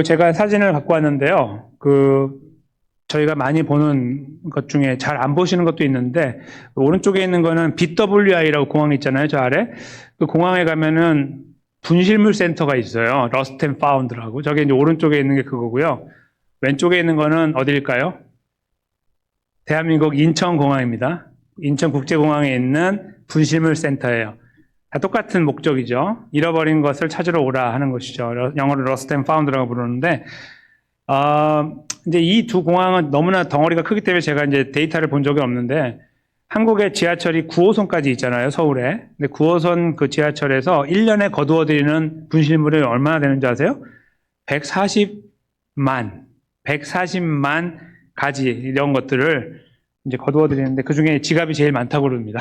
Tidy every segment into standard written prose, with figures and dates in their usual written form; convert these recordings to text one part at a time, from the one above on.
제가 사진을 갖고 왔는데요. 저희가 많이 보는 것 중에 잘 안 보시는 것도 있는데, 오른쪽에 있는 거는 BWI라고 공항이 있잖아요, 저 아래. 그 공항에 가면은 분실물 센터가 있어요. 러스트 앤 파운드라고. 저게 이제 오른쪽에 있는 게 그거고요. 왼쪽에 있는 거는 어디일까요? 대한민국 인천공항입니다. 인천국제공항에 있는 분실물 센터예요. 다 똑같은 목적이죠. 잃어버린 것을 찾으러 오라 하는 것이죠. 영어로 러스트 앤 파운드라고 부르는데, 이제 이 두 공항은 너무나 덩어리가 크기 때문에 제가 이제 데이터를 본 적이 없는데, 한국의 지하철이 9호선까지 있잖아요, 서울에. 근데 9호선 그 지하철에서 1년에 거두어들이는 분실물이 얼마나 되는지 아세요? 140만 가지 이런 것들을 이제 거두어들이는데 그 중에 지갑이 제일 많다고 그럽니다.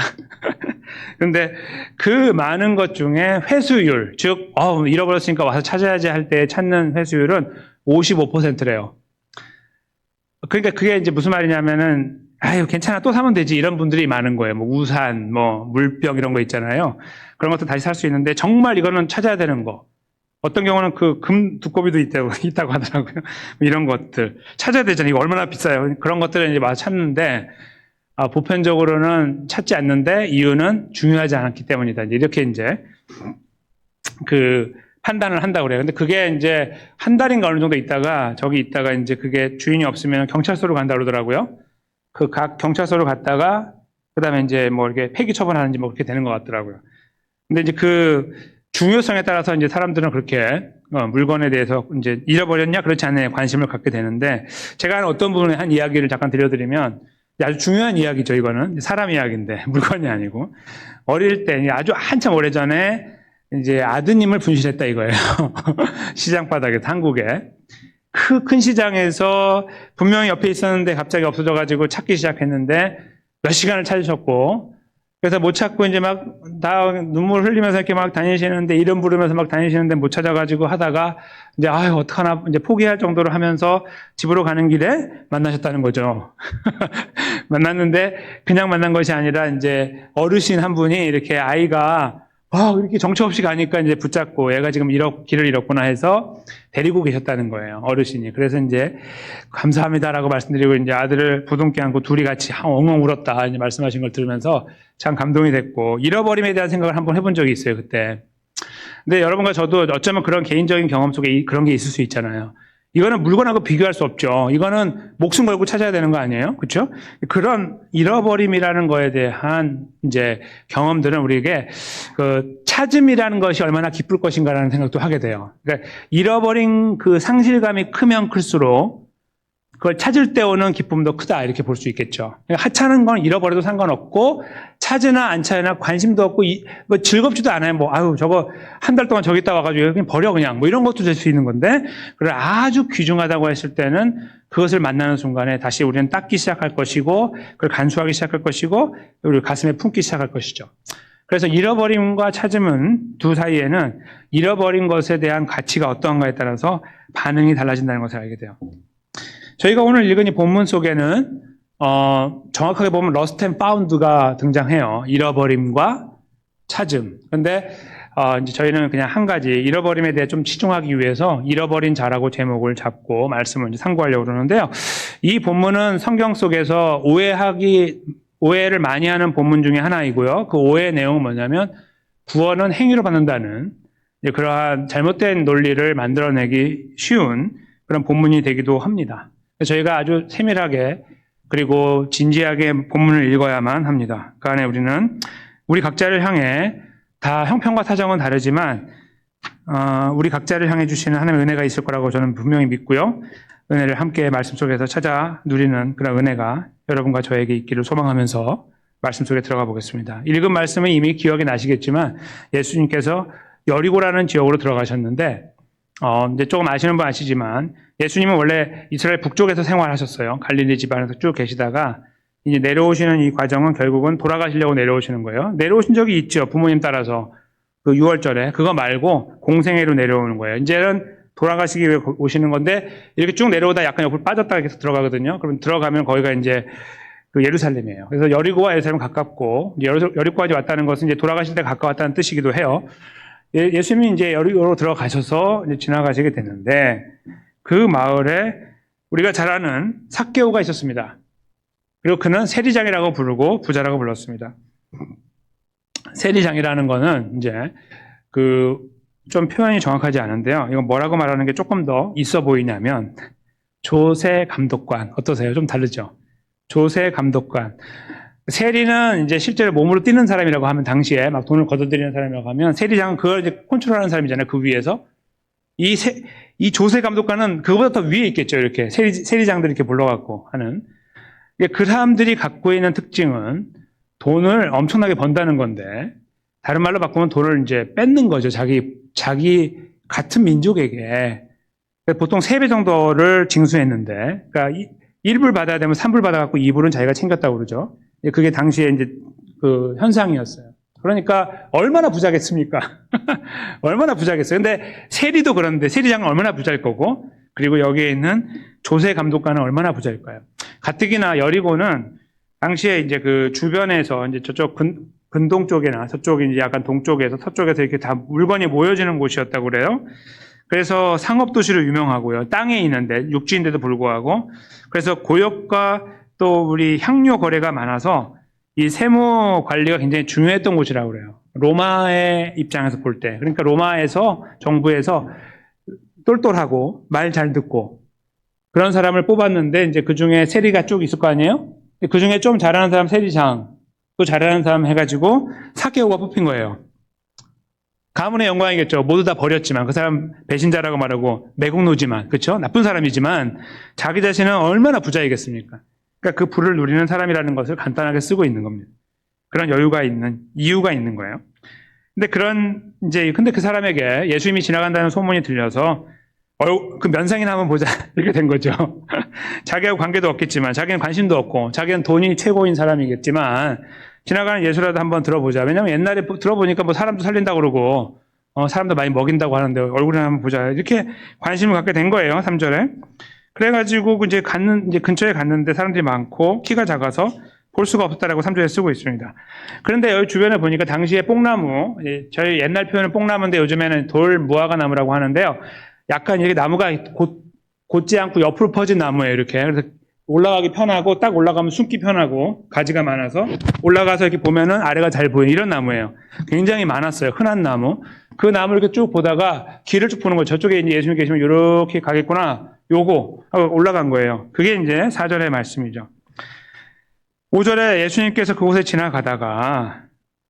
그런데 그 많은 것 중에 회수율, 즉, 잃어버렸으니까 와서 찾아야지 할 때 찾는 회수율은 55%래요. 그러니까 그게 이제 무슨 말이냐면은, 아유, 괜찮아, 또 사면 되지. 이런 분들이 많은 거예요. 뭐, 우산, 뭐, 물병 이런 거 있잖아요. 그런 것도 다시 살 수 있는데, 정말 이거는 찾아야 되는 거. 어떤 경우는 그 금 두꺼비도 있다고 하더라고요. 이런 것들. 찾아야 되잖아요. 이거 얼마나 비싸요. 그런 것들을 이제 와서 찾는데, 보편적으로는 찾지 않는데, 이유는 중요하지 않았기 때문이다. 이렇게 이제, 판단을 한다고 그래요. 근데 그게 이제 한 달인가 어느 정도 있다가, 저기 있다가 이제 그게 주인이 없으면 경찰서로 간다고 그러더라고요. 그 각 경찰서로 갔다가, 그 다음에 이제 뭐 이렇게 폐기 처분하는지 뭐 그렇게 되는 것 같더라고요. 근데 이제 그 중요성에 따라서 이제 사람들은 그렇게 물건에 대해서 이제 잃어버렸냐 그렇지 않느냐 관심을 갖게 되는데, 제가 어떤 부분에 한 이야기를 잠깐 들려드리면, 아주 중요한 이야기죠. 이거는 사람 이야기인데 물건이 아니고, 어릴 때 아주 한참 오래전에 이제 아드님을 분실했다 이거예요. 시장 바닥에서, 한국에. 큰 시장에서 분명히 옆에 있었는데 갑자기 없어져가지고 찾기 시작했는데 몇 시간을 찾으셨고, 그래서 못 찾고 이제 막 다 눈물 흘리면서 이렇게 막 다니시는데, 이름 부르면서 막 다니시는데 못 찾아가지고 하다가 이제 아유 어떡하나 이제 포기할 정도로 하면서 집으로 가는 길에 만나셨다는 거죠. 만났는데 그냥 만난 것이 아니라 이제 어르신 한 분이 이렇게 아이가 이렇게 정처 없이 가니까 이제 붙잡고 얘가 지금 길을 잃었구나 해서 데리고 계셨다는 거예요, 어르신이. 그래서 이제 감사합니다라고 말씀드리고 이제 아들을 부둥켜 안고 둘이 같이 엉엉 울었다 이제 말씀하신 걸 들으면서 참 감동이 됐고, 잃어버림에 대한 생각을 한번 해본 적이 있어요, 그때. 근데 여러분과 저도 어쩌면 그런 개인적인 경험 속에 그런 게 있을 수 있잖아요. 이거는 물건하고 비교할 수 없죠. 이거는 목숨 걸고 찾아야 되는 거 아니에요? 그렇죠? 그런 잃어버림이라는 거에 대한 이제 경험들은 우리에게 찾음이라는 것이 얼마나 기쁠 것인가라는 생각도 하게 돼요. 그러니까 잃어버린 그 상실감이 크면 클수록 그걸 찾을 때 오는 기쁨도 크다 이렇게 볼 수 있겠죠. 그러니까 하찮은 건 잃어버려도 상관없고, 찾으나 안 찾으나 관심도 없고 뭐 즐겁지도 않아요. 뭐 저거 한 달 동안 저기 있다 와가지고 그냥 버려 그냥 뭐 이런 것도 될 수 있는 건데, 그걸 아주 귀중하다고 했을 때는 그것을 만나는 순간에 다시 우리는 닦기 시작할 것이고, 그걸 간수하기 시작할 것이고, 우리 가슴에 품기 시작할 것이죠. 그래서 잃어버림과 찾음은 두 사이에는 잃어버린 것에 대한 가치가 어떠한가에 따라서 반응이 달라진다는 것을 알게 돼요. 저희가 오늘 읽은 이 본문 속에는 정확하게 보면 러스트 앤 파운드가 등장해요. 잃어버림과 찾음. 그런데 이제 저희는 그냥 한 가지 잃어버림에 대해 좀 치중하기 위해서 잃어버린 자라고 제목을 잡고 말씀을 이제 상고하려고 그러는데요. 이 본문은 성경 속에서 오해를 많이 하는 본문 중에 하나이고요. 그 오해의 내용은 뭐냐면, 구원은 행위로 받는다는 그러한 잘못된 논리를 만들어내기 쉬운 그런 본문이 되기도 합니다. 저희가 아주 세밀하게 그리고 진지하게 본문을 읽어야만 합니다. 그 안에 우리는 우리 각자를 향해, 다 형편과 사정은 다르지만 우리 각자를 향해 주시는 하나님의 은혜가 있을 거라고 저는 분명히 믿고요. 은혜를 함께 말씀 속에서 찾아 누리는 그런 은혜가 여러분과 저에게 있기를 소망하면서 말씀 속에 들어가 보겠습니다. 읽은 말씀은 이미 기억이 나시겠지만, 예수님께서 여리고라는 지역으로 들어가셨는데, 이제 조금 아시는 분 아시지만, 예수님은 원래 이스라엘 북쪽에서 생활하셨어요. 갈릴리 지방에서 쭉 계시다가 이제 내려오시는 이 과정은 결국은 돌아가시려고 내려오시는 거예요. 내려오신 적이 있죠. 부모님 따라서 그 6월절에. 그거 말고 공생애로 내려오는 거예요. 이제는 돌아가시기 위해 오시는 건데, 이렇게 쭉 내려오다 약간 옆으로 빠졌다가 계속 들어가거든요. 그럼 들어가면 거기가 이제 그 예루살렘이에요. 그래서 여리고와 예루살렘 가깝고, 여리고까지 왔다는 것은 이제 돌아가실 때 가까웠다는 뜻이기도 해요. 예수님이 이제 여리고로 들어가셔서 이제 지나가시게 됐는데 그 마을에 우리가 잘 아는 삭개오가 있었습니다. 그리고 그는 세리장이라고 부르고 부자라고 불렀습니다. 세리장이라는 거는 이제 좀 표현이 정확하지 않은데요. 이건 뭐라고 말하는 게 조금 더 있어 보이냐면 조세 감독관. 어떠세요? 좀 다르죠? 조세 감독관. 세리는 이제 실제로 몸으로 뛰는 사람이라고 하면 당시에 막 돈을 걷어들이는 사람이라고 하면 세리장은 그걸 이제 컨트롤하는 사람이잖아요. 그 위에서. 이 조세 감독관은 그거보다 더 위에 있겠죠. 이렇게 세리장들이 이렇게 불러갖고 하는. 그 사람들이 갖고 있는 특징은 돈을 엄청나게 번다는 건데 다른 말로 바꾸면 돈을 이제 뺏는 거죠. 자기 같은 민족에게. 보통 3배 정도를 징수했는데, 그러니까 1불 받아야 되면 3불 받아갖고 2불은 자기가 챙겼다고 그러죠. 그게 당시에 이제 그 현상이었어요. 그러니까 얼마나 부자겠습니까? 얼마나 부자겠어요. 근데 세리도 그런데 세리장은 얼마나 부자일 거고, 그리고 여기에 있는 조세 감독관은 얼마나 부자일까요? 가뜩이나 여리고는 당시에 이제 그 주변에서 이제 저쪽 근동 쪽이나 서쪽이 이제 약간 동쪽에서 서쪽에서 이렇게 다 물건이 모여지는 곳이었다고 그래요. 그래서 상업도시로 유명하고요. 땅에 있는데 육지인데도 불구하고 그래서 고역과 또 우리 향료 거래가 많아서 이 세무 관리가 굉장히 중요했던 곳이라고 그래요. 로마의 입장에서 볼 때. 그러니까 로마에서 정부에서 똘똘하고 말 잘 듣고 그런 사람을 뽑았는데 이제 그 중에 세리가 쭉 있을 거 아니에요? 그 중에 좀 잘하는 사람 세리장, 또 잘하는 사람 해가지고 삭개오가 뽑힌 거예요. 가문의 영광이겠죠. 모두 다 버렸지만 그 사람 배신자라고 말하고 매국노지만 그렇죠? 나쁜 사람이지만 자기 자신은 얼마나 부자이겠습니까? 그러니까 그 부를 누리는 사람이라는 것을 간단하게 쓰고 있는 겁니다. 그런 여유가 있는 이유가 있는 거예요. 근데 그 사람에게 예수님이 지나간다는 소문이 들려서 그 면상이나 한번 보자 이렇게 된 거죠. 자기하고 관계도 없겠지만 자기는 관심도 없고 자기는 돈이 최고인 사람이겠지만 지나가는 예수라도 한번 들어보자. 왜냐면 옛날에 들어보니까 뭐 사람도 살린다고 그러고 사람도 많이 먹인다고 하는데 얼굴이나 한번 보자. 이렇게 관심을 갖게 된 거예요. 3절에. 그래가지고 이제 근처에 갔는데 사람들이 많고 키가 작아서 볼 수가 없었다라고 3절에 쓰고 있습니다. 그런데 여기 주변에 보니까 당시에 뽕나무, 저희 옛날 표현은 뽕나무인데 요즘에는 돌 무화과 나무라고 하는데요. 약간 이렇게 나무가 곧지 않고 옆으로 퍼진 나무예요. 이렇게. 그래서 올라가기 편하고 딱 올라가면 숨기 편하고 가지가 많아서 올라가서 이렇게 보면은 아래가 잘 보이는 이런 나무예요. 굉장히 많았어요. 흔한 나무. 그 나무를 이렇게 쭉 보다가 길을 쭉 보는 거예요. 저쪽에 이제 예수님 계시면 이렇게 가겠구나. 요거 하고 올라간 거예요. 그게 이제 4절의 말씀이죠. 5절에 예수님께서 그곳에 지나가다가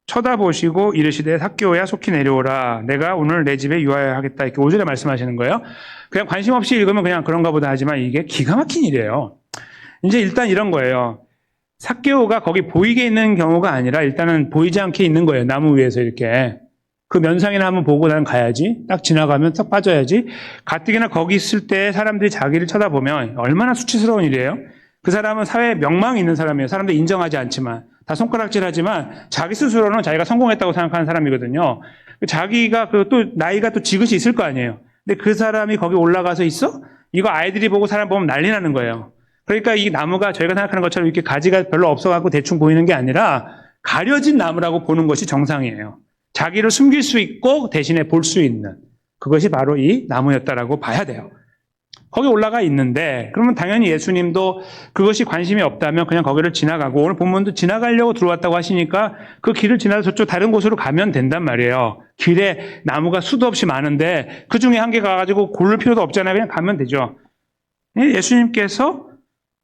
쳐다보시고 이르시되 삭개오야 속히 내려오라. 내가 오늘 내 집에 유하여야 하겠다. 이렇게 5절에 말씀하시는 거예요. 그냥 관심 없이 읽으면 그냥 그런가 보다 하지만 이게 기가 막힌 일이에요. 이제 일단 이런 거예요. 삭개오가 거기 보이게 있는 경우가 아니라 일단은 보이지 않게 있는 거예요. 나무 위에서 이렇게. 그 면상이나 한번 보고 나는 가야지. 딱 지나가면 딱 빠져야지. 가뜩이나 거기 있을 때 사람들이 자기를 쳐다보면 얼마나 수치스러운 일이에요. 그 사람은 사회에 명망이 있는 사람이에요. 사람들이 인정하지 않지만. 다 손가락질하지만 자기 스스로는 자기가 성공했다고 생각하는 사람이거든요. 자기가 또 나이가 또 지긋이 있을 거 아니에요. 근데 그 사람이 거기 올라가서 있어? 이거 아이들이 보고 사람 보면 난리 나는 거예요. 그러니까 이 나무가 저희가 생각하는 것처럼 이렇게 가지가 별로 없어갖고 대충 보이는 게 아니라 가려진 나무라고 보는 것이 정상이에요. 자기를 숨길 수 있고 대신에 볼 수 있는 그것이 바로 이 나무였다라고 봐야 돼요. 거기 올라가 있는데 그러면 당연히 예수님도 그것이 관심이 없다면 그냥 거기를 지나가고 오늘 본문도 지나가려고 들어왔다고 하시니까 그 길을 지나서 저쪽 다른 곳으로 가면 된단 말이에요. 길에 나무가 수도 없이 많은데 그 중에 한 개 가가지고 고를 필요도 없잖아요. 그냥 가면 되죠. 예수님께서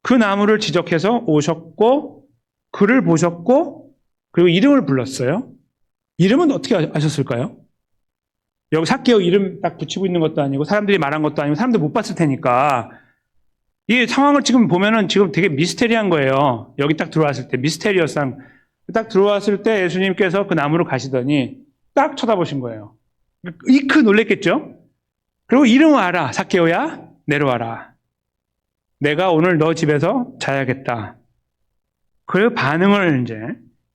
그 나무를 지적해서 오셨고 그를 보셨고 그리고 이름을 불렀어요. 이름은 어떻게 아셨을까요? 여기 삭개오 이름 딱 붙이고 있는 것도 아니고 사람들이 말한 것도 아니고 사람들 못 봤을 테니까 이 상황을 지금 보면은 지금 되게 미스테리한 거예요. 여기 딱 들어왔을 때 미스테리어상 딱 들어왔을 때 예수님께서 그 나무로 가시더니 딱 쳐다보신 거예요. 이크 놀랬겠죠? 그리고 이름을 알아. 삭개오야 내려와라. 내가 오늘 너 집에서 자야겠다. 그 반응을 이제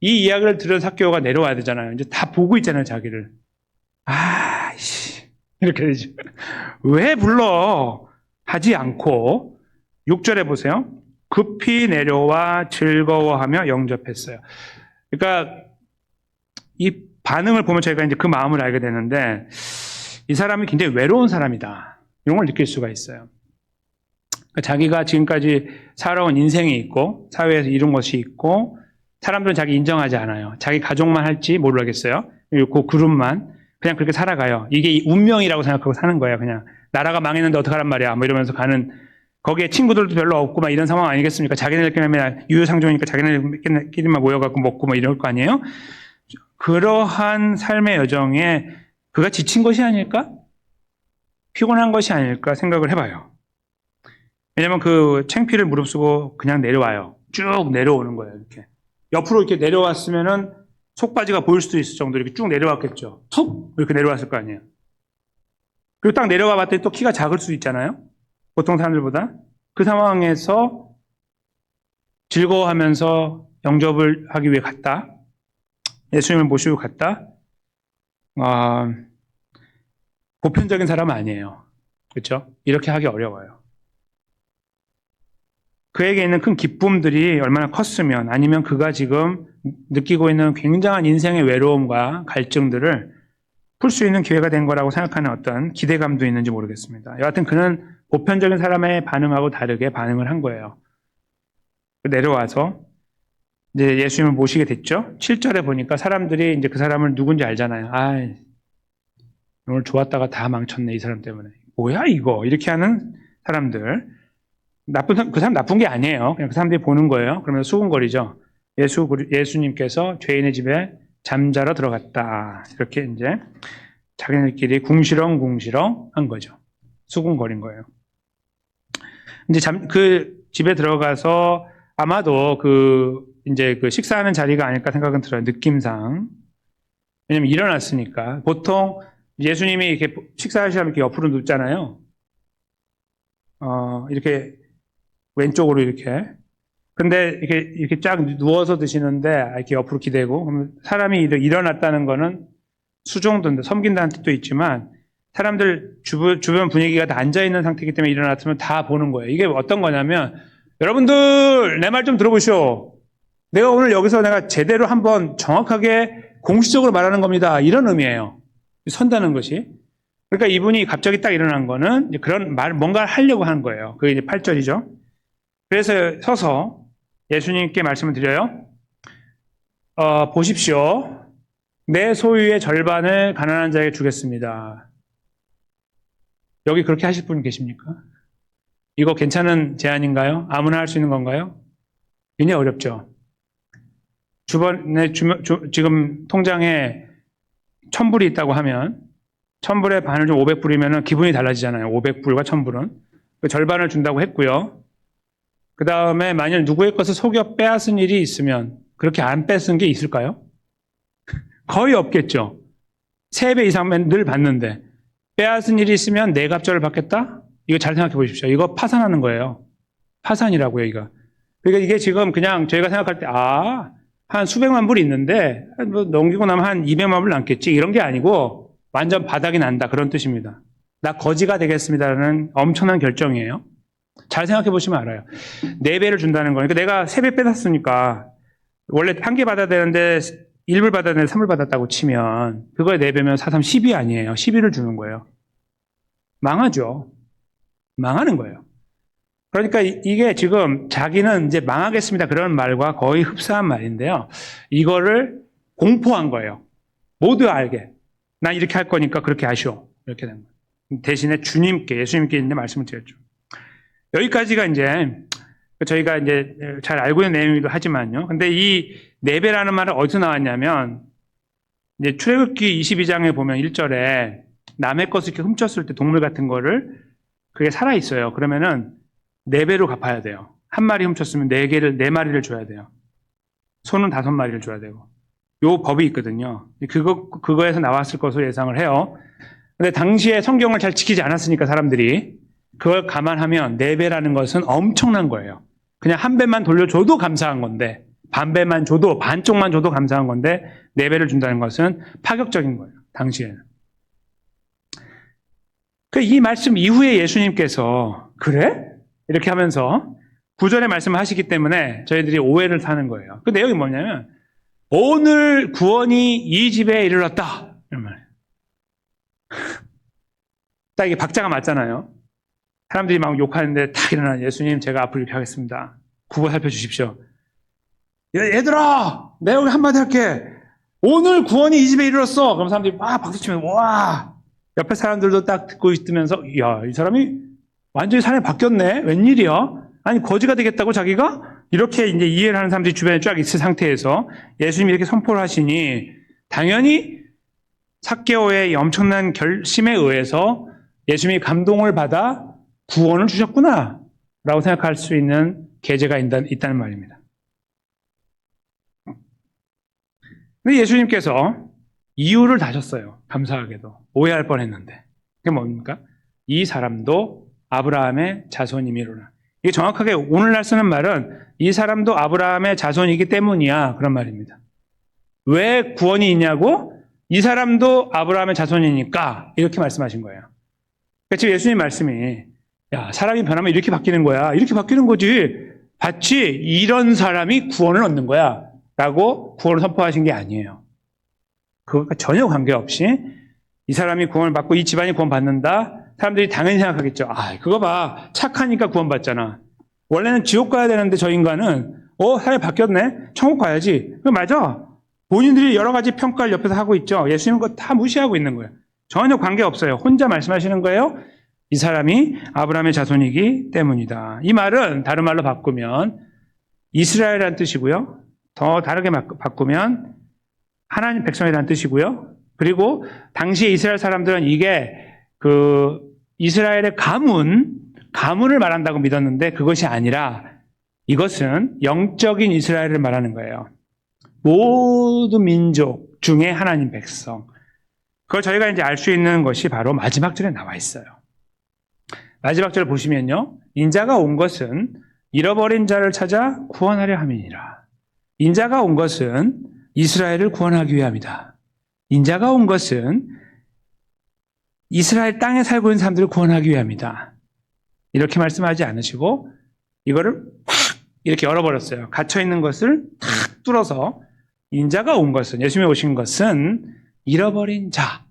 이 이야기를 들은 삭개오가 내려와야 되잖아요. 이제 다 보고 있잖아요, 자기를. 이렇게 되죠. 왜 불러? 하지 않고 6절에 보세요. 급히 내려와 즐거워하며 영접했어요. 그러니까 이 반응을 보면 저희가 이제 그 마음을 알게 되는데 이 사람이 굉장히 외로운 사람이다. 이런 걸 느낄 수가 있어요. 자기가 지금까지 살아온 인생이 있고 사회에서 이룬 것이 있고 사람들은 자기 인정하지 않아요. 자기 가족만 할지 모르겠어요. 그 그룹만 그냥 그렇게 살아가요. 이게 운명이라고 생각하고 사는 거예요. 그냥 나라가 망했는데 어떡하란 말이야 뭐 이러면서 가는 거기에 친구들도 별로 없고 막 이런 상황 아니겠습니까? 자기네들끼리만 유유상종이니까 자기네들끼리만 모여갖고 먹고 뭐 이럴 거 아니에요? 그러한 삶의 여정에 그가 지친 것이 아닐까? 피곤한 것이 아닐까 생각을 해봐요. 왜냐면 그 창피를 무릅쓰고 그냥 내려와요. 쭉 내려오는 거예요. 이렇게 옆으로 이렇게 내려왔으면은 속바지가 보일 수도 있을 정도로 이렇게 쭉 내려왔겠죠. 툭 이렇게 내려왔을 거 아니에요. 그리고 딱 내려가 봤더니 또 키가 작을 수도 있잖아요. 보통 사람들보다. 그 상황에서 즐거워하면서 영접을 하기 위해 갔다. 예수님을 모시고 갔다. 보편적인 사람은 아니에요. 그렇죠? 이렇게 하기 어려워요. 그에게 있는 큰 기쁨들이 얼마나 컸으면 아니면 그가 지금 느끼고 있는 굉장한 인생의 외로움과 갈증들을 풀 수 있는 기회가 된 거라고 생각하는 어떤 기대감도 있는지 모르겠습니다. 여하튼 그는 보편적인 사람의 반응하고 다르게 반응을 한 거예요. 내려와서 이제 예수님을 모시게 됐죠. 7절에 보니까 사람들이 이제 그 사람을 누군지 알잖아요. 오늘 좋았다가 다 망쳤네, 이 사람 때문에. 뭐야, 이거? 이렇게 하는 사람들. 그 사람 나쁜 게 아니에요. 그냥 그 사람들이 보는 거예요. 그러면서 수군거리죠. 예수님께서 죄인의 집에 잠자러 들어갔다. 이렇게 이제 자기네들끼리 궁시렁궁시렁 한 거죠. 수군거린 거예요. 이제 그 집에 들어가서 아마도 이제 그 식사하는 자리가 아닐까 생각은 들어요. 느낌상. 왜냐면 일어났으니까. 보통 예수님이 이렇게 식사하시면 이렇게 옆으로 눕잖아요. 이렇게 왼쪽으로 이렇게. 근데 이렇게 쫙 누워서 드시는데 이렇게 옆으로 기대고 그러면 사람이 일어났다는 거는 수종도인데 섬긴다는 뜻도 있지만 사람들 주변 분위기가 다 앉아있는 상태이기 때문에 일어났으면 다 보는 거예요. 이게 어떤 거냐면 여러분들 내 말 좀 들어보시오. 내가 오늘 여기서 내가 제대로 한번 정확하게 공식적으로 말하는 겁니다. 이런 의미예요. 선다는 것이. 그러니까 이분이 갑자기 딱 일어난 거는 그런 뭔가를 하려고 하는 거예요. 그게 이제 8절이죠. 그래서 서서 예수님께 말씀을 드려요. 보십시오. 내 소유의 절반을 가난한 자에게 주겠습니다. 여기 그렇게 하실 분 계십니까? 이거 괜찮은 제안인가요? 아무나 할 수 있는 건가요? 굉장히 어렵죠. 지금 통장에 1,000불이 있다고 하면 1,000불의 반을 좀 500불이면 기분이 달라지잖아요. 500불과 1,000불은. 그 절반을 준다고 했고요. 그 다음에 만약 누구의 것을 속여 빼앗은 일이 있으면 그렇게 안 뺏은 게 있을까요? 거의 없겠죠. 3배 이상은 늘 받는데 빼앗은 일이 있으면 내 갑절을 받겠다? 이거 잘 생각해 보십시오. 이거 파산하는 거예요. 파산이라고요, 이거. 그러니까 이게 지금 그냥 저희가 생각할 때 한 수백만 불이 있는데 뭐 넘기고 나면 한 200만 불 남겠지 이런 게 아니고 완전 바닥이 난다 그런 뜻입니다. 나 거지가 되겠습니다라는 엄청난 결정이에요. 잘 생각해 보시면 알아요. 4배를 준다는 거니까 내가 3배 뺏었으니까 원래 1개 받아야 되는데 1불 받아야 되는데 3불 받았다고 치면 그거에 4배면 4, 3, 10이 아니에요. 12를 주는 거예요. 망하죠. 망하는 거예요. 그러니까 이게 지금 자기는 이제 망하겠습니다. 그런 말과 거의 흡사한 말인데요. 이거를 공포한 거예요. 모두 알게. 난 이렇게 할 거니까 그렇게 하시오. 이렇게 된 거예요. 대신에 주님께, 예수님께 이제 말씀을 드렸죠. 여기까지가 이제 저희가 이제 잘 알고 있는 내용이기도 하지만요. 근데 이 4배라는 말은 어디서 나왔냐면 이제 출애굽기 22장에 보면 1절에 남의 것을 이렇게 훔쳤을 때 동물 같은 거를 그게 살아 있어요. 그러면은 4배로 갚아야 돼요. 한 마리 훔쳤으면 4마리를 줘야 돼요. 소는 5마리를 줘야 되고. 요 법이 있거든요. 그거에서 나왔을 것으로 예상을 해요. 근데 당시에 성경을 잘 지키지 않았으니까 사람들이 그걸 감안하면 4배라는 것은 엄청난 거예요. 그냥 한 배만 돌려줘도 감사한 건데 반배만 줘도 반쪽만 줘도 감사한 건데 4배를 준다는 것은 파격적인 거예요. 당시에는. 이 말씀 이후에 예수님께서 그래? 이렇게 하면서 구절의 말씀을 하시기 때문에 저희들이 오해를 사는 거예요. 그 내용이 뭐냐면 오늘 구원이 이 집에 이르렀다. 이런 말이에요. 딱 이게 박자가 맞잖아요. 사람들이 막 욕하는데 딱 일어나, 예수님 제가 앞을 이렇게 하겠습니다. 국어 살펴주십시오. 얘들아, 내가 여기 한마디 할게. 오늘 구원이 이 집에 이르렀어. 그럼 사람들이 막 박수치면 와. 옆에 사람들도 딱 듣고 있으면서 야, 이 사람이 완전히 사람이 바뀌었네. 웬일이야? 아니 거지가 되겠다고 자기가? 이렇게 이제 이해를 하는 사람들이 주변에 쫙 있을 상태에서 예수님이 이렇게 선포를 하시니 당연히 삭개오의 엄청난 결심에 의해서 예수님이 감동을 받아 구원을 주셨구나 라고 생각할 수 있는 계제가 있다는 말입니다. 근데 예수님께서 이유를 다셨어요. 감사하게도. 오해할 뻔했는데. 그게 뭡니까? 이 사람도 아브라함의 자손이미로라. 이게 정확하게 오늘날 쓰는 말은 이 사람도 아브라함의 자손이기 때문이야. 그런 말입니다. 왜 구원이 있냐고? 이 사람도 아브라함의 자손이니까 이렇게 말씀하신 거예요. 그러니까 지금 예수님 말씀이 야, 사람이 변하면 이렇게 바뀌는 거야. 이렇게 바뀌는 거지. 마치 이런 사람이 구원을 얻는 거야. 라고 구원을 선포하신 게 아니에요. 그것과 전혀 관계없이 이 사람이 구원을 받고 이 집안이 구원받는다. 사람들이 당연히 생각하겠죠. 아, 그거 봐. 착하니까 구원받잖아. 원래는 지옥 가야 되는데 저 인간은 사람이 바뀌었네. 천국 가야지. 그거 맞아. 본인들이 여러 가지 평가를 옆에서 하고 있죠. 예수님은 그거 다 무시하고 있는 거예요. 전혀 관계없어요. 혼자 말씀하시는 거예요. 이 사람이 아브라함의 자손이기 때문이다. 이 말은 다른 말로 바꾸면 이스라엘이라는 뜻이고요. 더 다르게 바꾸면 하나님 백성이라는 뜻이고요. 그리고 당시에 이스라엘 사람들은 이게 이스라엘의 가문을 말한다고 믿었는데 그것이 아니라 이것은 영적인 이스라엘을 말하는 거예요. 모든 민족 중에 하나님 백성. 그걸 저희가 이제 알 수 있는 것이 바로 마지막 절에 나와 있어요. 마지막 절을 보시면요. 인자가 온 것은 잃어버린 자를 찾아 구원하려 함이니라. 인자가 온 것은 이스라엘을 구원하기 위함이다. 인자가 온 것은 이스라엘 땅에 살고 있는 사람들을 구원하기 위함이다. 이렇게 말씀하지 않으시고 이거를 팍 이렇게 열어버렸어요. 갇혀있는 것을 탁 뚫어서 인자가 온 것은, 예수님이 오신 것은 잃어버린 자,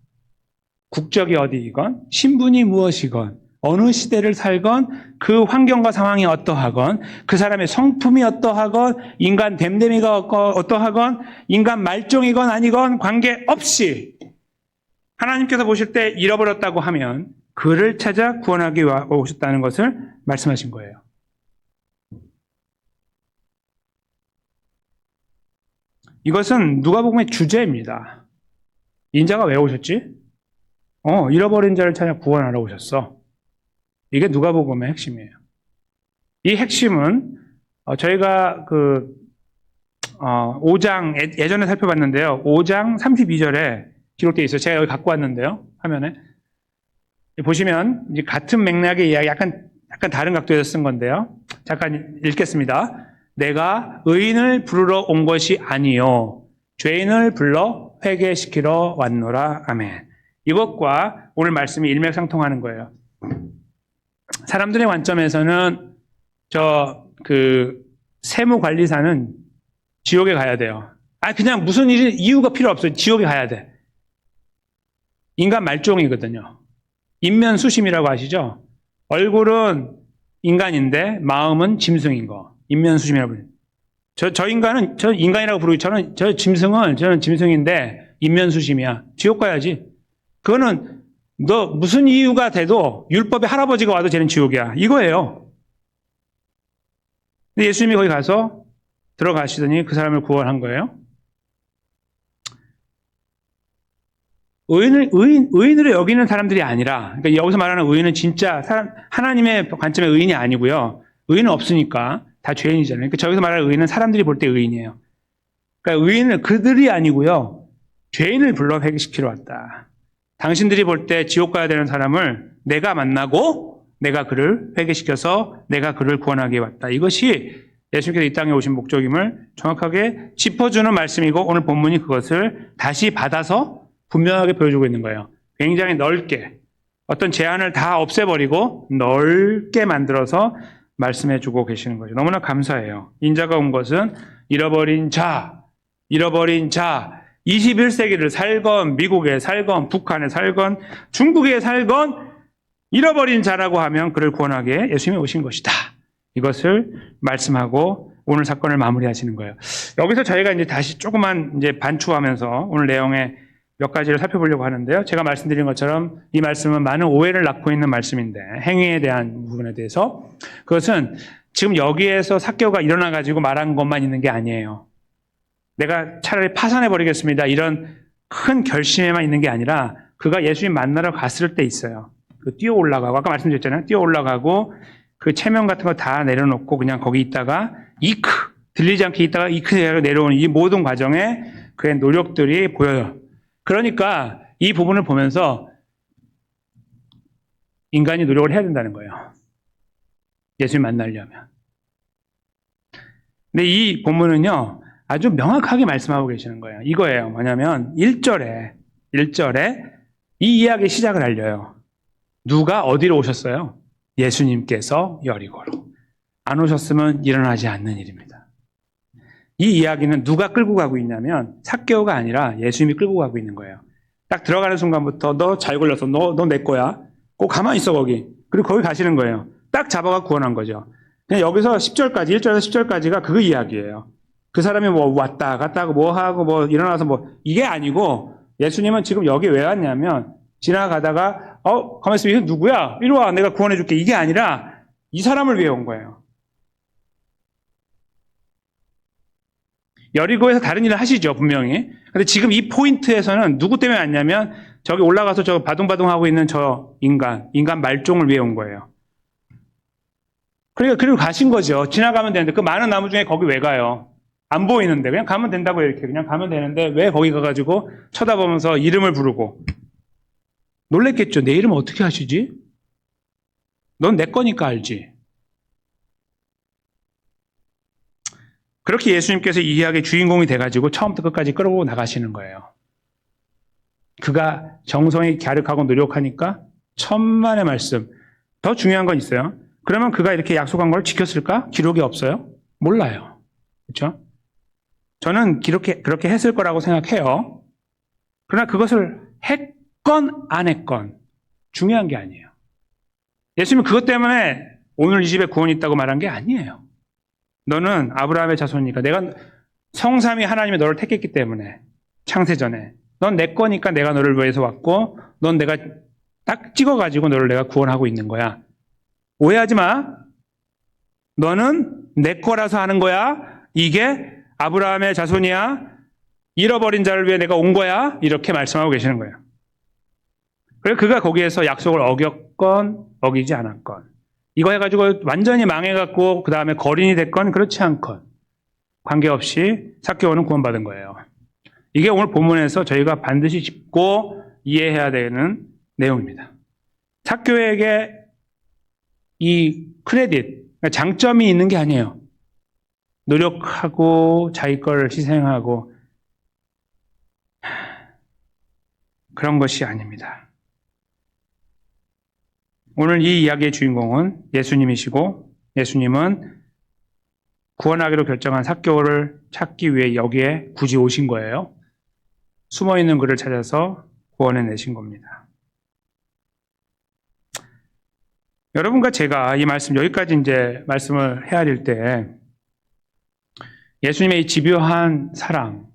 국적이 어디이건 신분이 무엇이건 어느 시대를 살건 그 환경과 상황이 어떠하건 그 사람의 성품이 어떠하건 인간 됨됨이가 어떠하건 인간 말종이건 아니건 관계없이 하나님께서 보실 때 잃어버렸다고 하면 그를 찾아 구원하기 위해 오셨다는 것을 말씀하신 거예요. 이것은 누가복음의 주제입니다. 인자가 왜 오셨지? 잃어버린 자를 찾아 구원하러 오셨어. 이게 누가복음의 핵심이에요. 이 핵심은 저희가 5장 예전에 살펴봤는데요. 5장 32절에 기록되어 있어요. 제가 여기 갖고 왔는데요. 화면에 보시면 이제 같은 맥락의 이야기 약간 다른 각도에서 쓴 건데요. 잠깐 읽겠습니다. 내가 의인을 부르러 온 것이 아니요 죄인을 불러 회개시키러 왔노라. 아멘. 이것과 오늘 말씀이 일맥상통하는 거예요. 사람들의 관점에서는 세무관리사는 지옥에 가야 돼요. 그냥 무슨 이유가 필요 없어요. 지옥에 가야 돼. 인간 말종이거든요. 인면수심이라고 아시죠? 얼굴은 인간인데 마음은 짐승인 거. 인면수심이라고 불러요. 저 인간이라고 부르고 저는 짐승인데 인면수심이야. 지옥 가야지. 그거는 너 무슨 이유가 돼도 율법의 할아버지가 와도 쟤는 지옥이야. 이거예요. 근데 예수님이 거기 가서 들어가시더니 그 사람을 구원한 거예요. 의인으로 여기는 사람들이 아니라, 그러니까 여기서 말하는 의인은 진짜 하나님의 관점의 의인이 아니고요. 의인은 없으니까 다 죄인이잖아요. 그러니까 저기서 말하는 의인은 사람들이 볼 때 의인이에요. 그러니까 의인은 그들이 아니고요. 죄인을 불러 회개시키러 왔다. 당신들이 볼 때 지옥 가야 되는 사람을 내가 만나고 내가 그를 회개시켜서 내가 그를 구원하기 위해 왔다. 이것이 예수님께서 이 땅에 오신 목적임을 정확하게 짚어주는 말씀이고 오늘 본문이 그것을 다시 받아서 분명하게 보여주고 있는 거예요. 굉장히 넓게 어떤 제한을 다 없애버리고 넓게 만들어서 말씀해주고 계시는 거죠. 너무나 감사해요. 인자가 온 것은 잃어버린 자, 잃어버린 자, 21세기를 살건 미국에 살건 북한에 살건 중국에 살건 잃어버린 자라고 하면 그를 구원하기에 예수님이 오신 것이다. 이것을 말씀하고 오늘 사건을 마무리하시는 거예요. 여기서 저희가 이제 다시 조금만 이제 반추하면서 오늘 내용의 몇 가지를 살펴보려고 하는데요. 제가 말씀드린 것처럼 이 말씀은 많은 오해를 낳고 있는 말씀인데 행위에 대한 부분에 대해서 그것은 지금 여기에서 삭개오가 일어나가지고 말한 것만 있는 게 아니에요. 내가 차라리 파산해버리겠습니다. 이런 큰 결심에만 있는 게 아니라 그가 예수님 만나러 갔을 때 있어요. 그 뛰어 올라가고 아까 말씀드렸잖아요. 뛰어 올라가고 그 체면 같은 거 다 내려놓고 그냥 거기 있다가 들리지 않게 있다가 내려오는 이 모든 과정에 그의 노력들이 보여요. 그러니까 이 부분을 보면서 인간이 노력을 해야 된다는 거예요. 예수님 만나려면. 근데 이 본문은요, 아주 명확하게 말씀하고 계시는 거예요. 이거예요. 뭐냐면 1절에 이 이야기 시작을 알려요. 누가 어디로 오셨어요? 예수님께서 여리고로. 안 오셨으면 일어나지 않는 일입니다. 이 이야기는 누가 끌고 가고 있냐면 삭개오가 아니라 예수님이 끌고 가고 있는 거예요. 딱 들어가는 순간부터 너 잘 걸렸어. 너 내 거야. 꼭 가만히 있어 거기. 그리고 거기 가시는 거예요. 딱 잡아가 구원한 거죠. 그냥 여기서 10절까지 1절에서 10절까지가 그 이야기예요. 그 사람이 뭐 왔다 갔다 하고 뭐 하고 뭐 일어나서 뭐 이게 아니고 예수님은 지금 여기 왜 왔냐면 지나가다가 가만히 있어. 이거 누구야? 이리 와. 내가 구원해 줄게. 이게 아니라 이 사람을 위해 온 거예요. 여리고에서 다른 일을 하시죠, 분명히. 근데 지금 이 포인트에서는 누구 때문에 왔냐면 저기 올라가서 저 바둥바둥 하고 있는 저 인간 말종을 위해 온 거예요. 그러니까 그리고 가신 거죠. 지나가면 되는데 그 많은 나무 중에 거기 왜 가요? 안 보이는데 그냥 가면 된다고 이렇게 그냥 가면 되는데 왜 거기 가가지고 쳐다보면서 이름을 부르고 놀랬겠죠. 내 이름 어떻게 아시지? 넌 내 거니까 알지. 그렇게 예수님께서 이 이야기의 주인공이 돼가지고 처음부터 끝까지 끌고 나가시는 거예요. 그가 정성이 갸륵하고 노력하니까 천만의 말씀. 더 중요한 건 있어요. 그러면 그가 이렇게 약속한 걸 지켰을까? 기록이 없어요? 몰라요. 그렇죠? 저는 그렇게 했을 거라고 생각해요. 그러나 그것을 했건 안 했건 중요한 게 아니에요. 예수님은 그것 때문에 오늘 이 집에 구원이 있다고 말한 게 아니에요. 너는 아브라함의 자손이니까 내가 성삼위 하나님이 너를 택했기 때문에 창세전에 넌 내 거니까 내가 너를 위해서 왔고 넌 내가 딱 찍어가지고 너를 내가 구원하고 있는 거야. 오해하지 마. 너는 내 거라서 하는 거야. 이게 아브라함의 자손이야. 잃어버린 자를 위해 내가 온 거야. 이렇게 말씀하고 계시는 거예요. 그래서 그가 거기에서 약속을 어겼건 어기지 않았건 이거 해가지고 완전히 망해갖고 그 다음에 거린이 됐건 그렇지 않건 관계없이 삭개오는 구원받은 거예요. 이게 오늘 본문에서 저희가 반드시 짚고 이해해야 되는 내용입니다. 삭개오에게 이 크레딧, 장점이 있는 게 아니에요. 노력하고 자기 걸 희생하고 그런 것이 아닙니다. 오늘 이 이야기의 주인공은 예수님이시고 예수님은 구원하기로 결정한 삭개오를 찾기 위해 여기에 굳이 오신 거예요. 숨어있는 그를 찾아서 구원해내신 겁니다. 여러분과 제가 이 말씀 여기까지 이제 말씀을 헤아릴 때 예수님의 이 집요한 사랑,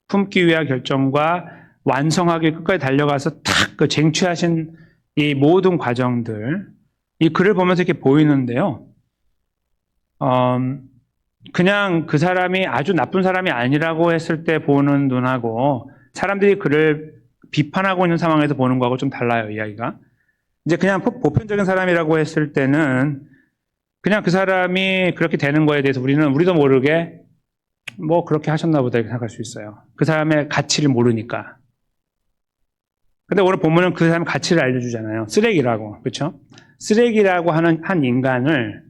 품기 위한 결정과 완성하기 끝까지 달려가서 탁 그 쟁취하신 이 모든 과정들, 이 글을 보면서 이렇게 보이는데요. 그냥 그 사람이 아주 나쁜 사람이 아니라고 했을 때 보는 눈하고 사람들이 그를 비판하고 있는 상황에서 보는 거하고 좀 달라요, 이야기가. 이제 그냥 보편적인 사람이라고 했을 때는 그냥 그 사람이 그렇게 되는 거에 대해서 우리도 모르게 뭐 그렇게 하셨나 보다 이렇게 생각할 수 있어요. 그 사람의 가치를 모르니까. 근데 오늘 본문은 그 사람의 가치를 알려주잖아요. 쓰레기라고. 그렇죠? 쓰레기라고 하는 한 인간을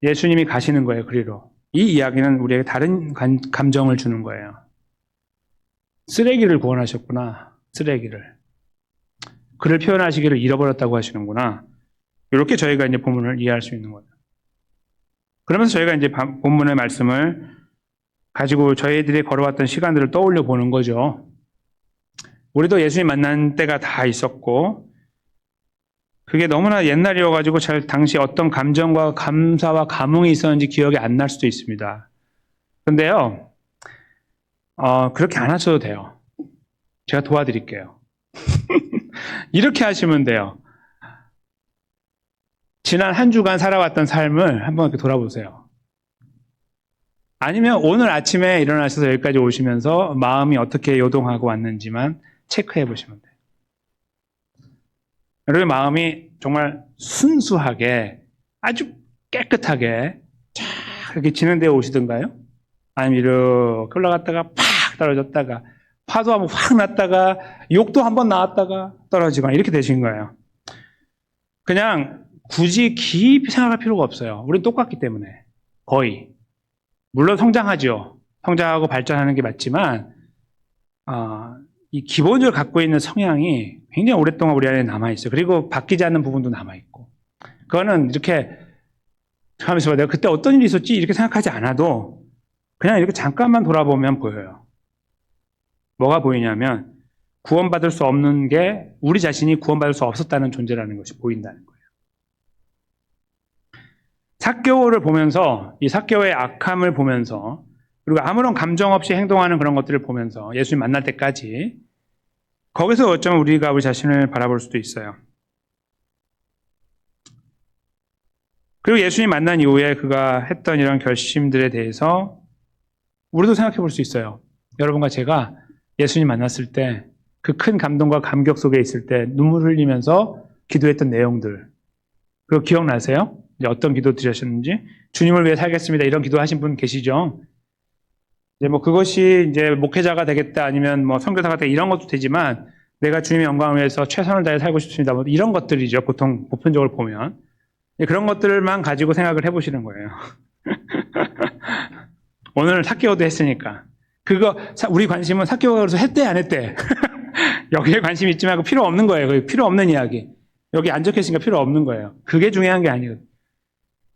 예수님이 가시는 거예요. 그리로. 이 이야기는 우리에게 다른 감정을 주는 거예요. 쓰레기를 구원하셨구나. 쓰레기를. 그를 표현하시기를 잃어버렸다고 하시는구나. 이렇게 저희가 이제 본문을 이해할 수 있는 거죠. 그러면서 저희가 이제 본문의 말씀을 가지고 저희들이 걸어왔던 시간들을 떠올려 보는 거죠. 우리도 예수님 만난 때가 다 있었고, 그게 너무나 옛날이어가지고 잘 당시 어떤 감정과 감사와 감흥이 있었는지 기억이 안 날 수도 있습니다. 근데요, 그렇게 안 하셔도 돼요. 제가 도와드릴게요. 이렇게 하시면 돼요. 지난 한 주간 살아왔던 삶을 한번 이렇게 돌아보세요. 아니면 오늘 아침에 일어나셔서 여기까지 오시면서 마음이 어떻게 요동하고 왔는지만 체크해 보시면 돼요. 여러분의 마음이 정말 순수하게 아주 깨끗하게 쫙 이렇게 진행되어 오시던가요? 아니면 이렇게 올라갔다가 팍 떨어졌다가 파도 한번 확 났다가 욕도 한번 나왔다가 떨어지거나 이렇게 되신 거예요. 그냥 굳이 깊이 생각할 필요가 없어요. 우리는 똑같기 때문에 거의. 물론 성장하죠. 성장하고 발전하는 게 맞지만 이 기본적으로 갖고 있는 성향이 굉장히 오랫동안 우리 안에 남아있어요. 그리고 바뀌지 않는 부분도 남아있고. 그거는 이렇게 하면서 내가 그때 어떤 일이 있었지? 이렇게 생각하지 않아도 그냥 이렇게 잠깐만 돌아보면 보여요. 뭐가 보이냐면 구원받을 수 없는 게 우리 자신이 구원받을 수 없었다는 존재라는 것이 보인다는 거예요. 삭개오를 보면서 이 삭개오의 악함을 보면서 그리고 아무런 감정 없이 행동하는 그런 것들을 보면서 예수님 만날 때까지 거기서 어쩌면 우리가 우리 자신을 바라볼 수도 있어요. 그리고 예수님 만난 이후에 그가 했던 이런 결심들에 대해서 우리도 생각해 볼 수 있어요. 여러분과 제가 예수님 만났을 때 그 큰 감동과 감격 속에 있을 때 눈물 흘리면서 기도했던 내용들 그거 기억나세요? 이제 어떤 기도 드셨는지 주님을 위해 살겠습니다 이런 기도하신 분 계시죠? 이제 뭐 그것이 이제 목회자가 되겠다 아니면 뭐 선교사가 되겠다 이런 것도 되지만 내가 주님의 영광을 위해서 최선을 다해 살고 싶습니다 뭐 이런 것들이죠. 보통 보편적으로 보면 그런 것들만 가지고 생각을 해보시는 거예요. 오늘 삭개오도 했으니까 그거 우리 관심은 삭개오가 그래서 했대 안 했대 여기에 관심이 있지만 그 필요 없는 거예요. 필요 없는 이야기. 여기 안 적혀있으니까 필요 없는 거예요. 그게 중요한 게 아니거든요.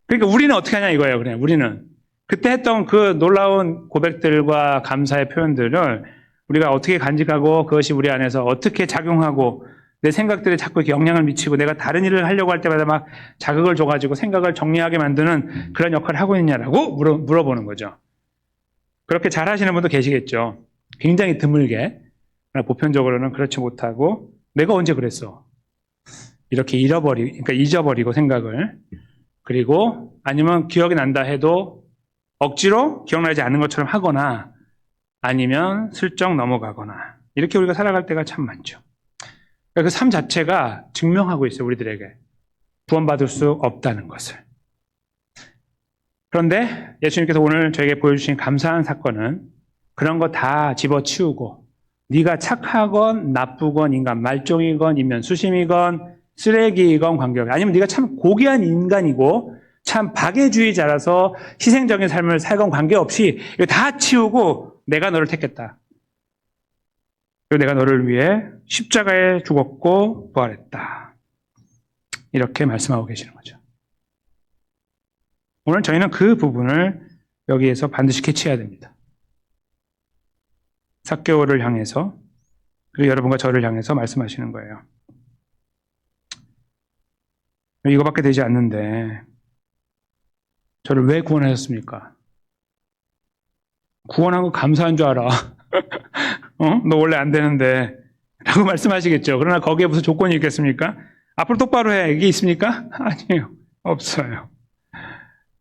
그러니까 우리는 어떻게 하냐 이거예요. 그냥 우리는 그때 했던 그 놀라운 고백들과 감사의 표현들을 우리가 어떻게 간직하고 그것이 우리 안에서 어떻게 작용하고 내 생각들에 자꾸 이렇게 영향을 미치고 내가 다른 일을 하려고 할 때마다 막 자극을 줘가지고 생각을 정리하게 만드는 그런 역할을 하고 있냐라고 물어보는 거죠. 그렇게 잘 하시는 분도 계시겠죠. 굉장히 드물게. 보편적으로는 그렇지 못하고 내가 언제 그랬어? 이렇게 그러니까 잊어버리고 생각을 그리고 아니면 기억이 난다 해도 억지로 기억나지 않는 것처럼 하거나 아니면 슬쩍 넘어가거나 이렇게 우리가 살아갈 때가 참 많죠. 그 삶 자체가 증명하고 있어요. 우리들에게 구원받을 수 없다는 것을. 그런데 예수님께서 오늘 저에게 보여주신 감사한 사건은 그런 거 다 집어치우고 네가 착하건 나쁘건 인간 말종이건 인면 수심이건 쓰레기이건 관계없이 아니면 네가 참 고귀한 인간이고 참 박애주의자라서 희생적인 삶을 살건 관계없이 이거 다 치우고 내가 너를 택했다. 그리고 내가 너를 위해 십자가에 죽었고 부활했다. 이렇게 말씀하고 계시는 거죠. 오늘 저희는 그 부분을 여기에서 반드시 캐치해야 됩니다. 삭개오를 향해서 그리고 여러분과 저를 향해서 말씀하시는 거예요. 이거밖에 되지 않는데 저를 왜 구원하셨습니까? 구원한 거 감사한 줄 알아. 너 원래 안 되는데 라고 말씀하시겠죠. 그러나 거기에 무슨 조건이 있겠습니까? 앞으로 똑바로 해. 이게 있습니까? 아니에요. 없어요.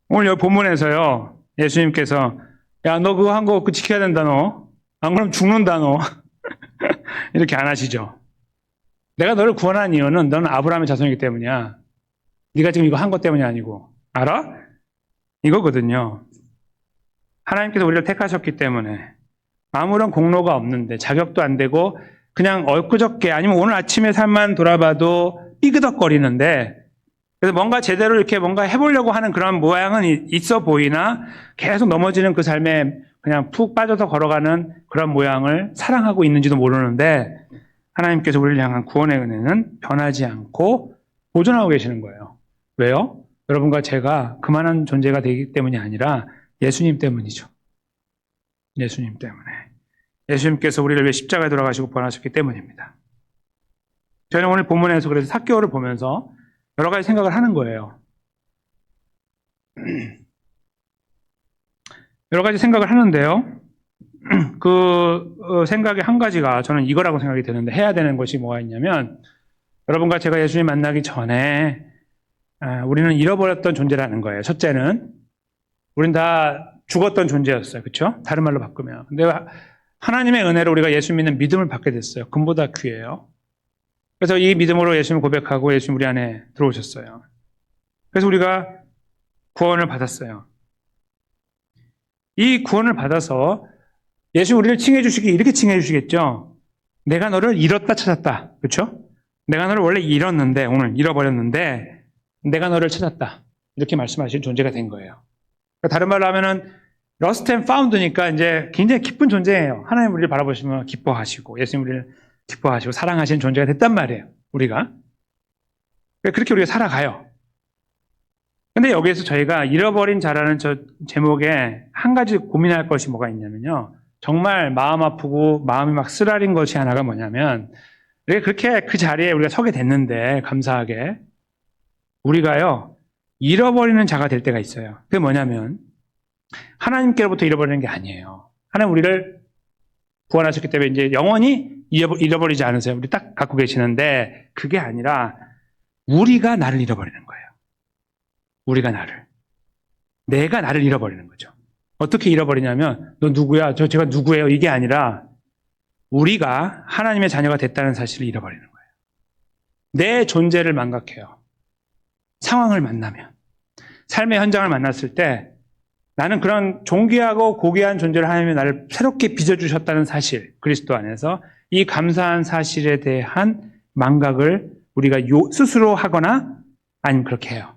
오늘 여기 본문에서요. 예수님께서 야, 너 그거 한 거 지켜야 된다 너. 안 그러면 죽는다 너. 이렇게 안 하시죠. 내가 너를 구원한 이유는 너는 아브라함의 자손이기 때문이야. 네가 지금 이거 한 것 때문이 아니고. 알아? 이거거든요. 하나님께서 우리를 택하셨기 때문에 아무런 공로가 없는데 자격도 안 되고 그냥 엊그저께 아니면 오늘 아침의 삶만 돌아봐도 삐그덕거리는데 그래서 뭔가 제대로 이렇게 뭔가 해보려고 하는 그런 모양은 있어 보이나 계속 넘어지는 그 삶에 그냥 푹 빠져서 걸어가는 그런 모양을 사랑하고 있는지도 모르는데 하나님께서 우리를 향한 구원의 은혜는 변하지 않고 보존하고 계시는 거예요. 왜요? 여러분과 제가 그만한 존재가 되기 때문이 아니라 예수님 때문이죠. 예수님 때문에. 예수님께서 우리를 위해 십자가에 돌아가시고 부활하셨기 때문입니다. 저는 오늘 본문에서 그래서 삭개오를 보면서 여러 가지 생각을 하는 거예요. 여러 가지 생각을 하는데요. 생각의 한 가지가 저는 이거라고 생각이 드는데, 해야 되는 것이 뭐가 있냐면, 여러분과 제가 예수님 만나기 전에 우리는 잃어버렸던 존재라는 거예요. 첫째는 우린 다 죽었던 존재였어요. 그렇죠? 다른 말로 바꾸면. 근데 하나님의 은혜로 우리가 예수 믿는 믿음을 받게 됐어요. 금보다 귀해요. 그래서 이 믿음으로 예수님을 고백하고 예수님 우리 안에 들어오셨어요. 그래서 우리가 구원을 받았어요. 이 구원을 받아서 예수 우리를 칭해 주시기 이렇게 칭해 주시겠죠. 내가 너를 잃었다 찾았다. 그렇죠? 내가 너를 원래 잃었는데, 오늘 잃어버렸는데 내가 너를 찾았다. 이렇게 말씀하실 존재가 된 거예요. 그러니까 다른 말로 하면은 lost and found니까 이제 굉장히 기쁜 존재예요. 하나님 우리를 바라보시면 기뻐하시고 예수님 우리를 기뻐하시고 사랑하시는 존재가 됐단 말이에요. 우리가. 그렇게 우리가 살아가요. 근데 여기에서 저희가 잃어버린 자라는 저 제목에 한 가지 고민할 것이 뭐가 있냐면요. 정말 마음 아프고 마음이 막 쓰라린 것이 하나가 뭐냐면, 우리가 그렇게 그 자리에 우리가 서게 됐는데 감사하게 우리가요 잃어버리는 자가 될 때가 있어요. 그게 뭐냐면 하나님께로부터 잃어버리는 게 아니에요. 하나님 우리를 구원하셨기 때문에 이제 영원히 잃어버리지 않으세요. 우리 딱 갖고 계시는데 그게 아니라 우리가 나를 잃어버리는 거예요. 우리가 나를. 내가 나를 잃어버리는 거죠. 어떻게 잃어버리냐면 너 누구야? 제가 누구예요? 이게 아니라 우리가 하나님의 자녀가 됐다는 사실을 잃어버리는 거예요. 내 존재를 망각해요. 상황을 만나면. 삶의 현장을 만났을 때 나는 그런 존귀하고 고귀한 존재를 하나님이 나를 새롭게 빚어주셨다는 사실, 그리스도 안에서 이 감사한 사실에 대한 망각을 우리가 스스로 하거나 아니면 그렇게 해요.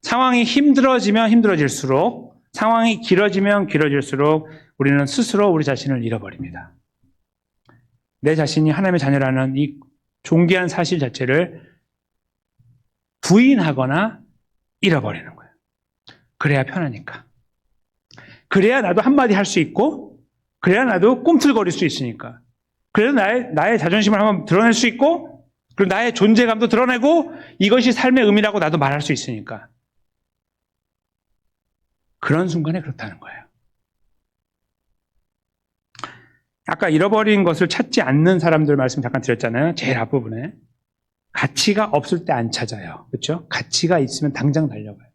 상황이 힘들어지면 힘들어질수록, 상황이 길어지면 길어질수록 우리는 스스로 우리 자신을 잃어버립니다. 내 자신이 하나님의 자녀라는 이 존귀한 사실 자체를 부인하거나 잃어버리는 거예요. 그래야 편하니까. 그래야 나도 한마디 할 수 있고, 그래야 나도 꿈틀거릴 수 있으니까. 그래서 나의 자존심을 한번 드러낼 수 있고, 그리고 나의 존재감도 드러내고, 이것이 삶의 의미라고 나도 말할 수 있으니까. 그런 순간에 그렇다는 거예요. 아까 잃어버린 것을 찾지 않는 사람들 말씀 잠깐 드렸잖아요. 제일 앞부분에. 가치가 없을 때 안 찾아요. 그렇죠? 가치가 있으면 당장 달려가요.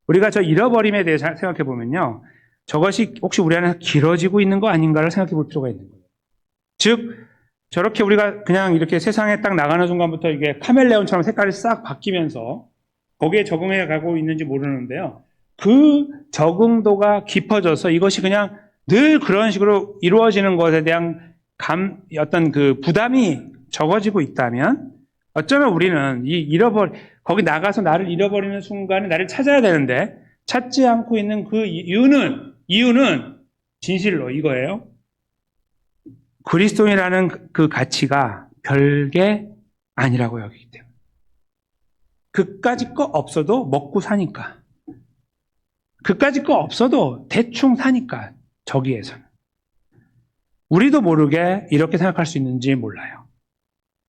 우리가 저 잃어버림에 대해서 생각해 보면요. 저것이 혹시 우리 안에서 길어지고 있는 거 아닌가를 생각해 볼 필요가 있는 거예요. 즉, 저렇게 우리가 그냥 이렇게 세상에 딱 나가는 순간부터 이게 카멜레온처럼 색깔이 싹 바뀌면서 거기에 적응해 가고 있는지 모르는데요. 그 적응도가 깊어져서 이것이 그냥 늘 그런 식으로 이루어지는 것에 대한 어떤 그 부담이 적어지고 있다면 어쩌면 우리는 거기 나가서 나를 잃어버리는 순간에 나를 찾아야 되는데 찾지 않고 있는 그 이유는 진실로 이거예요. 그리스도인이라는 그 가치가 별게 아니라고 여기기 때문에. 그까짓 거 없어도 먹고 사니까. 그까짓 거 없어도 대충 사니까. 저기에서는. 우리도 모르게 이렇게 생각할 수 있는지 몰라요.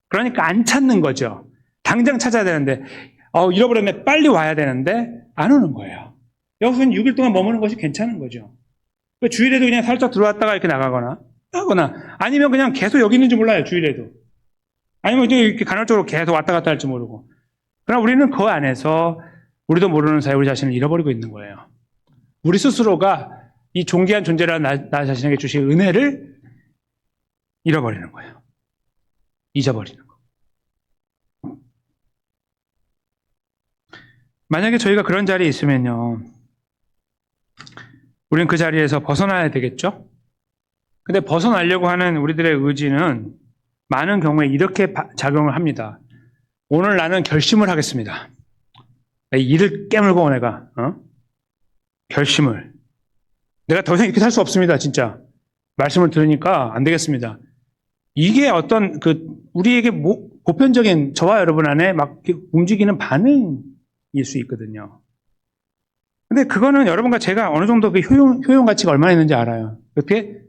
그러니까 안 찾는 거죠. 당장 찾아야 되는데 잃어버렸네. 빨리 와야 되는데 안 오는 거예요. 여기서는 6일 동안 머무는 것이 괜찮은 거죠. 주일에도 그냥 살짝 들어왔다가 이렇게 나가거나 아니면 그냥 계속 여기 있는지 몰라요. 주일에도. 아니면 이렇게 간헐적으로 계속 왔다 갔다 할지 모르고. 그러나 우리는 그 안에서 우리도 모르는 사이에 우리 자신을 잃어버리고 있는 거예요. 우리 스스로가 이 존귀한 존재라는 나 자신에게 주신 은혜를 잃어버리는 거예요. 잊어버리는 거. 만약에 저희가 그런 자리에 있으면요. 우리는 그 자리에서 벗어나야 되겠죠? 근데 벗어나려고 하는 우리들의 의지는 많은 경우에 이렇게 작용을 합니다. 오늘 나는 결심을 하겠습니다. 이를 깨물고 내가 결심을. 내가 더 이상 이렇게 살 수 없습니다. 진짜. 말씀을 들으니까 안 되겠습니다. 이게 어떤 우리에게 보편적인 저와 여러분 안에 막 움직이는 반응일 수 있거든요. 근데 그거는 여러분과 제가 어느 정도 그 효용 가치가 얼마나 있는지 알아요. 그렇게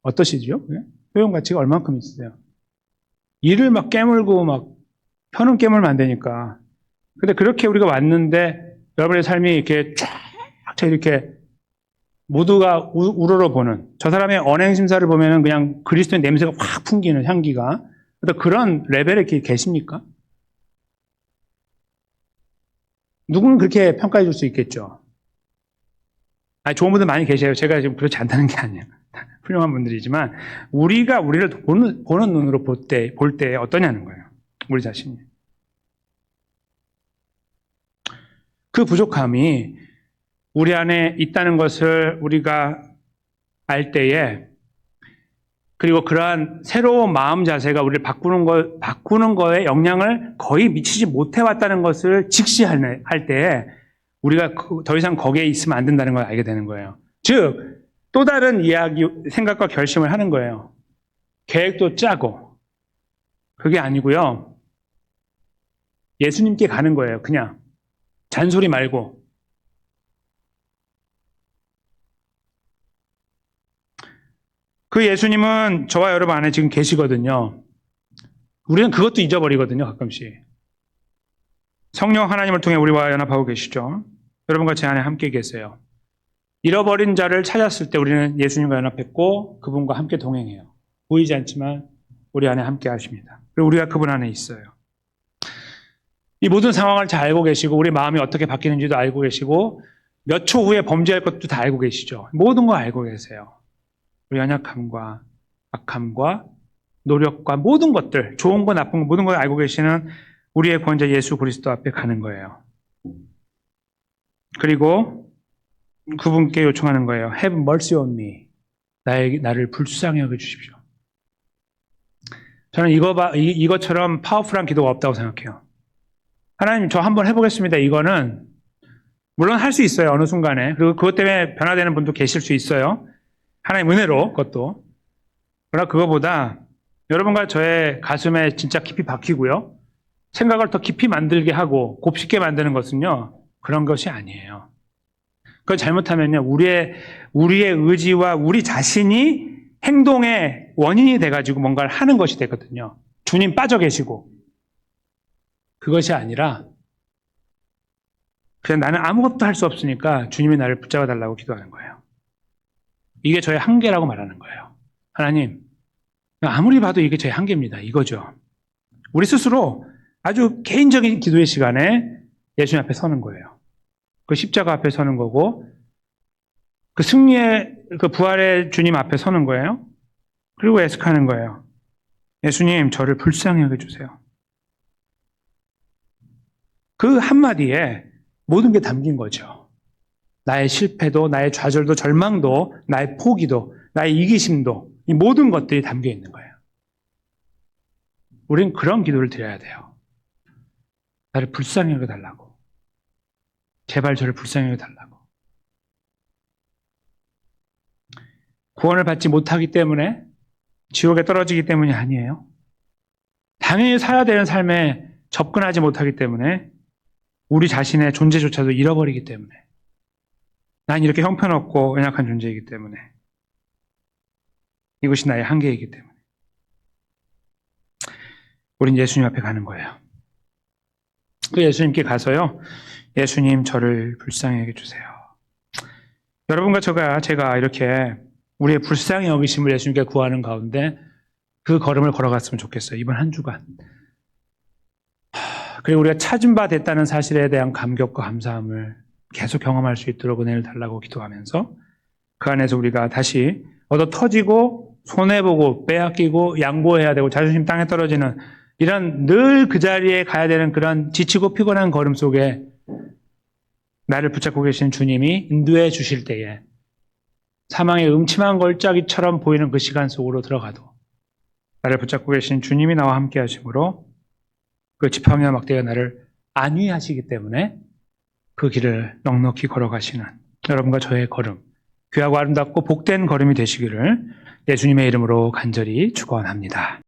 어떠시죠? 효용 가치가 얼만큼 있으세요? 일을 막 깨물고 막 편은 깨물면 안 되니까. 근데 그렇게 우리가 왔는데 여러분의 삶이 이렇게 쫙 이렇게 모두가 우러러보는, 저 사람의 언행심사를 보면은 그냥 그리스도의 냄새가 확 풍기는 향기가, 그런 레벨에 이렇게 계십니까? 누구는 그렇게 평가해 줄 수 있겠죠. 아니, 좋은 분들 많이 계세요. 제가 지금 그렇지 않다는 게 아니에요. 훌륭한 분들이지만, 우리가 우리를 보는 눈으로 볼 때 어떠냐는 거예요. 우리 자신이. 그 부족함이 우리 안에 있다는 것을 우리가 알 때에, 그리고 그러한 새로운 마음 자세가 우리를 바꾸는 거에 영향을 거의 미치지 못해 왔다는 것을 직시할 때에 우리가 더 이상 거기에 있으면 안 된다는 걸 알게 되는 거예요. 즉, 또 다른 이야기, 생각과 결심을 하는 거예요. 계획도 짜고. 그게 아니고요. 예수님께 가는 거예요. 그냥. 잔소리 말고. 그 예수님은 저와 여러분 안에 지금 계시거든요. 우리는 그것도 잊어버리거든요, 가끔씩. 성령 하나님을 통해 우리와 연합하고 계시죠. 여러분과 제 안에 함께 계세요. 잃어버린 자를 찾았을 때 우리는 예수님과 연합했고 그분과 함께 동행해요. 보이지 않지만 우리 안에 함께 하십니다. 그리고 우리가 그분 안에 있어요. 이 모든 상황을 잘 알고 계시고 우리 마음이 어떻게 바뀌는지도 알고 계시고 몇 초 후에 범죄할 것도 다 알고 계시죠. 모든 거 알고 계세요. 우리 연약함과 악함과 노력과 모든 것들, 좋은 거 나쁜 거 모든 걸 알고 계시는 우리의 구원자 예수 그리스도 앞에 가는 거예요. 그리고 그분께 요청하는 거예요. Have mercy on me. 나를 불쌍히 여겨 주십시오. 저는 이것처럼 파워풀한 기도가 없다고 생각해요. 하나님, 저 한번 해보겠습니다. 이거는 물론 할 수 있어요. 어느 순간에. 그리고 그것 때문에 변화되는 분도 계실 수 있어요. 하나님 은혜로 그것도. 그러나 그거보다 여러분과 저의 가슴에 진짜 깊이 박히고요. 생각을 더 깊이 만들게 하고 곱씹게 만드는 것은요. 그런 것이 아니에요. 그걸 잘못하면요. 우리의 의지와 우리 자신이 행동의 원인이 돼가지고 뭔가를 하는 것이 되거든요. 주님 빠져 계시고. 그것이 아니라 그냥 나는 아무것도 할 수 없으니까 주님이 나를 붙잡아 달라고 기도하는 거예요. 이게 저의 한계라고 말하는 거예요. 하나님, 아무리 봐도 이게 저의 한계입니다. 이거죠. 우리 스스로 아주 개인적인 기도의 시간에 예수님 앞에 서는 거예요. 그 십자가 앞에 서는 거고, 그 승리의, 그 부활의 주님 앞에 서는 거예요. 그리고 애석하는 거예요. 예수님, 저를 불쌍히 여겨주세요. 그 한마디에 모든 게 담긴 거죠. 나의 실패도, 나의 좌절도, 절망도, 나의 포기도, 나의 이기심도, 이 모든 것들이 담겨 있는 거예요. 우린 그런 기도를 드려야 돼요. 나를 불쌍히 여겨달라고. 제발 저를 불쌍히 여겨달라고. 구원을 받지 못하기 때문에 지옥에 떨어지기 때문이 아니에요. 당연히 살아야 되는 삶에 접근하지 못하기 때문에 우리 자신의 존재조차도 잃어버리기 때문에 난 이렇게 형편없고 연약한 존재이기 때문에 이것이 나의 한계이기 때문에 우린 예수님 앞에 가는 거예요. 그 예수님께 가서요. 예수님 저를 불쌍히 여겨주세요. 여러분과 제가 이렇게 우리의 불쌍히 여기심을 예수님께 구하는 가운데 그 걸음을 걸어갔으면 좋겠어요. 이번 한 주간. 그리고 우리가 찾은 바 됐다는 사실에 대한 감격과 감사함을 계속 경험할 수 있도록 은혜를 달라고 기도하면서 그 안에서 우리가 다시 얻어 터지고 손해보고 빼앗기고 양보해야 되고 자존심 땅에 떨어지는 이런 늘 그 자리에 가야 되는 그런 지치고 피곤한 걸음 속에 나를 붙잡고 계신 주님이 인도해 주실 때에 사망의 음침한 걸작이처럼 보이는 그 시간 속으로 들어가도 나를 붙잡고 계신 주님이 나와 함께 하심으로 그 지팡이와 막대가 나를 안위하시기 때문에 그 길을 넉넉히 걸어가시는 여러분과 저의 걸음, 귀하고 아름답고 복된 걸음이 되시기를 예수님의 이름으로 간절히 축원합니다.